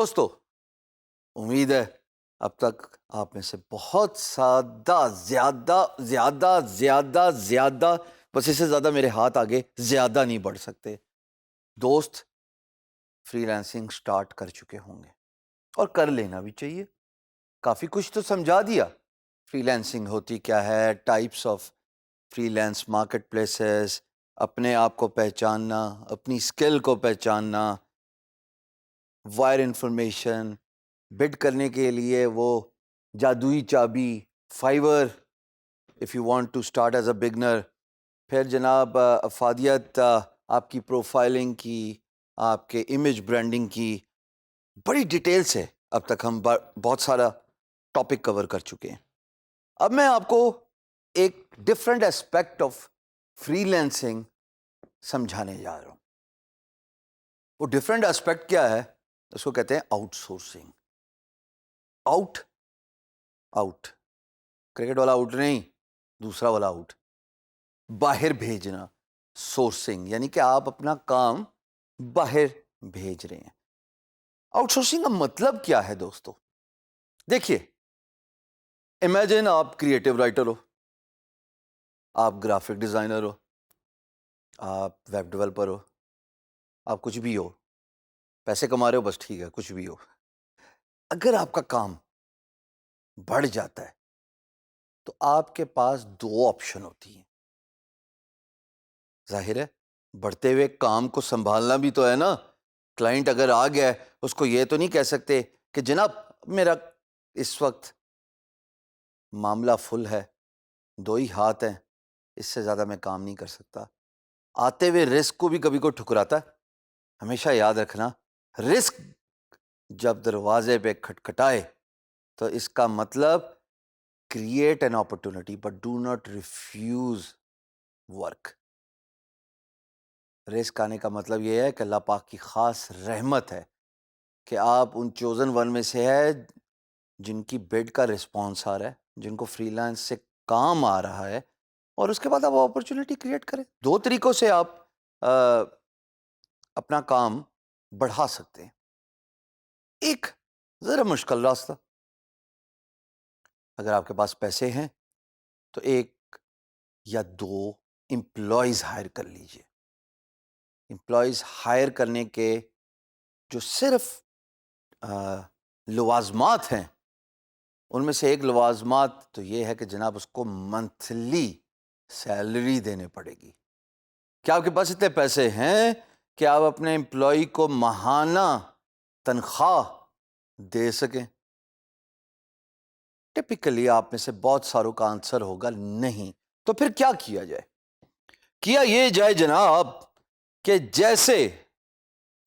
دوستو امید ہے اب تک آپ میں سے بہت زیادہ بس اس سے زیادہ میرے ہاتھ آگے زیادہ نہیں بڑھ سکتے دوست فری لانسنگ سٹارٹ کر چکے ہوں گے اور کر لینا بھی چاہیے. کافی کچھ تو سمجھا دیا. فری لانسنگ ہوتی کیا ہے، types of free lance market places, اپنے آپ کو پہچاننا، اپنی اسکل کو پہچاننا، وائر انفارمیشن، بڈ کرنے کے لیے وہ جادوئی چابی Fiverr if you want to start as a beginner. پھر جناب افادیت آپ کی پروفائلنگ کی، آپ کے امیج برانڈنگ کی بڑی ڈیٹیل سے اب تک ہم بہت سارا ٹاپک کور کر چکے ہیں. اب میں آپ کو ایک different aspect of free lancing سمجھانے جا رہا ہوں. وہ ڈفرینٹ اسپیکٹ کیا ہے؟ اس کو کہتے ہیں آؤٹ سورسنگ. آؤٹ کرکٹ والا آؤٹ نہیں، دوسرا والا آؤٹ، باہر بھیجنا. سورسنگ یعنی کہ آپ اپنا کام باہر بھیج رہے ہیں. آؤٹ سورسنگ کا مطلب کیا ہے دوستو؟ دیکھیے، امیجن آپ کریٹو رائٹر ہو، آپ گرافک ڈیزائنر ہو، آپ ویب ڈیولپر ہو، آپ کچھ بھی ہو، پیسے کما رہے ہو، بس ٹھیک ہے کچھ بھی ہو. اگر آپ کا کام بڑھ جاتا ہے تو آپ کے پاس دو آپشن ہوتی ہیں. ظاہر ہے بڑھتے ہوئے کام کو سنبھالنا بھی تو ہے نا. کلائنٹ اگر آ گیا ہے اس کو یہ تو نہیں کہہ سکتے کہ جناب میرا اس وقت معاملہ فل ہے، دو ہی ہاتھ ہیں، اس سے زیادہ میں کام نہیں کر سکتا. آتے ہوئے رسک کو بھی کبھی کوئی ٹھکراتا ہے. ہمیشہ یاد رکھنا، رسک جب دروازے پہ کھٹکھٹائے تو اس کا مطلب create an opportunity but do not refuse work. Risk آنے کا مطلب یہ ہے کہ اللہ پاک کی خاص رحمت ہے کہ آپ ان چوزن ون میں سے ہے جن کی بیڈ کا رسپانس آ رہا ہے، جن کو فری لانس سے کام آ رہا ہے، اور اس کے بعد آپ اپرچونٹی کریٹ کریں. دو طریقوں سے آپ اپنا کام بڑھا سکتے ہیں. ایک ذرا مشکل راستہ، اگر آپ کے پاس پیسے ہیں تو ایک یا دو امپلائیز ہائر کر لیجئے. امپلائیز ہائر کرنے کے جو صرف لوازمات ہیں، ان میں سے ایک لوازمات تو یہ ہے کہ جناب اس کو منتھلی سیلری دینے پڑے گی. کیا آپ کے پاس اتنے پیسے ہیں کہ آپ اپنے امپلائی کو ماہانہ تنخواہ دے سکیں؟ ٹپیکلی آپ میں سے بہت ساروں کا آنسر ہوگا نہیں. تو پھر کیا کیا جائے؟ کیا یہ جائے جناب کہ جیسے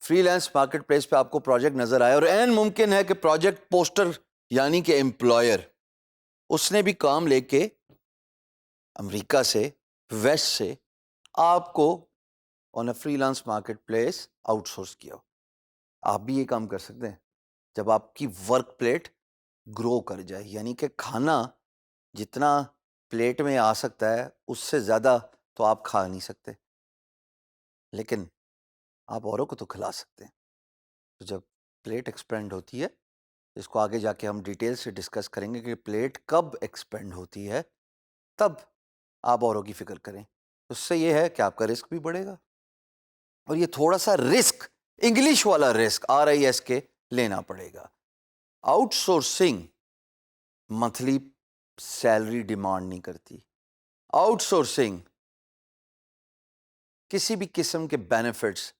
فری لانس مارکیٹ پلیس پہ آپ کو پروجیکٹ نظر آئے، اور عین ممکن ہے کہ پروجیکٹ پوسٹر یعنی کہ امپلائر اس نے بھی کام لے کے امریکہ سے، ویسٹ سے آپ کو on a freelance marketplace outsource کیا. آپ بھی یہ کام کر سکتے ہیں جب آپ کی ورک پلیٹ گرو کر جائے، یعنی کہ کھانا جتنا پلیٹ میں آ سکتا ہے اس سے زیادہ تو آپ کھا نہیں سکتے، لیکن آپ اوروں کو تو کھلا سکتے ہیں. تو جب پلیٹ ایکسپینڈ ہوتی ہے، اس کو آگے جا کے ہم ڈیٹیل سے ڈسکس کریں گے کہ پلیٹ کب ایکسپینڈ ہوتی ہے، تب آپ اوروں کی فکر کریں. اس سے یہ ہے کہ آپ کا رسک بھی بڑھے گا، اور یہ تھوڑا سا رسک انگلش والا رسک RISK کے لینا پڑے گا. Outsourcing monthly salary demand نہیں کرتی. آؤٹ سورسنگ کسی بھی قسم کے بینیفٹس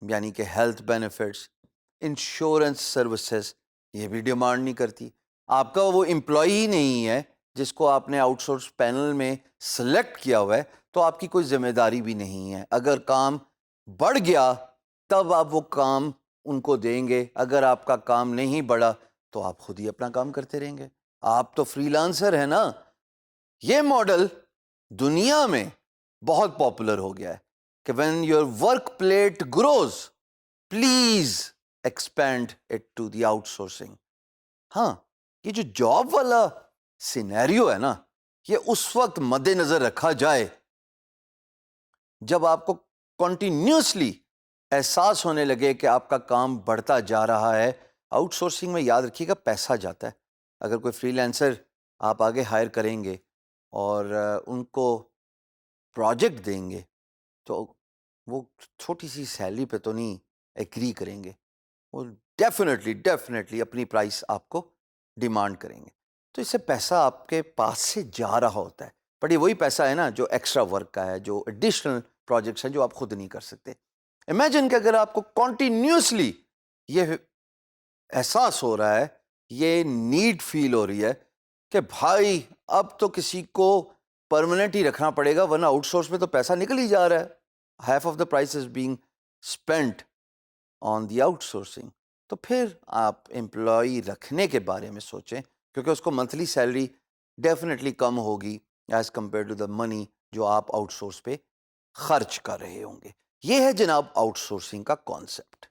یعنی کہ ہیلتھ بینیفٹس، انشورنس سروسز یہ بھی ڈیمانڈ نہیں کرتی. آپ کا وہ امپلائی ہی نہیں ہے جس کو آپ نے آؤٹ سورس پینل میں سلیکٹ کیا ہوا ہے، تو آپ کی کوئی ذمہ داری بھی نہیں ہے. اگر کام بڑھ گیا تب آپ وہ کام ان کو دیں گے، اگر آپ کا کام نہیں بڑھا تو آپ خود ہی اپنا کام کرتے رہیں گے. آپ تو فری لانسر ہیں نا. یہ ماڈل دنیا میں بہت پاپولر ہو گیا ہے کہ when your work plate grows please expand it to the outsourcing. ہاں، یہ جو جاب والا سینیریو ہے نا، یہ اس وقت مد نظر رکھا جائے جب آپ کو کنٹینیوسلی احساس ہونے لگے کہ آپ کا کام بڑھتا جا رہا ہے آؤٹ سورسنگ میں یاد رکھیے گا پیسہ جاتا ہے. اگر کوئی فری لینسر آپ آگے ہائر کریں گے اور ان کو پروجیکٹ دیں گے تو وہ چھوٹی سی سیلری پہ تو نہیں ایگری کریں گے. وہ ڈیفینیٹلی اپنی پرائس آپ کو ڈیمانڈ کریں گے. تو اس سے پیسہ آپ کے پاس سے جا رہا ہوتا ہے، بٹ یہ وہی پیسہ ہے نا جو ایکسٹرا ورک کا ہے، جو ایڈیشنل پروجیکٹس ہیں جو آپ خود نہیں کر سکتے. امیجن کہ اگر آپ کو کنٹینیوسلی یہ احساس ہو رہا ہے، یہ نیڈ فیل ہو رہی ہے کہ بھائی اب تو کسی کو پرماننٹ ہی رکھنا پڑے گا ورنہ آؤٹ سورس میں تو پیسہ نکل ہی جا رہا ہے. Half of the price is being spent on the out sourcing. تو پھر آپ امپلائی رکھنے کے بارے میں سوچیں، کیونکہ اس کو منتھلی سیلری ڈیفینیٹلی کم ہوگی ایز کمپیئر ٹو دا منی جو آپ آؤٹ سورس پہ خرچ کر رہے ہوں گے. یہ ہے جناب آؤٹ سورسنگ کا کانسیپٹ.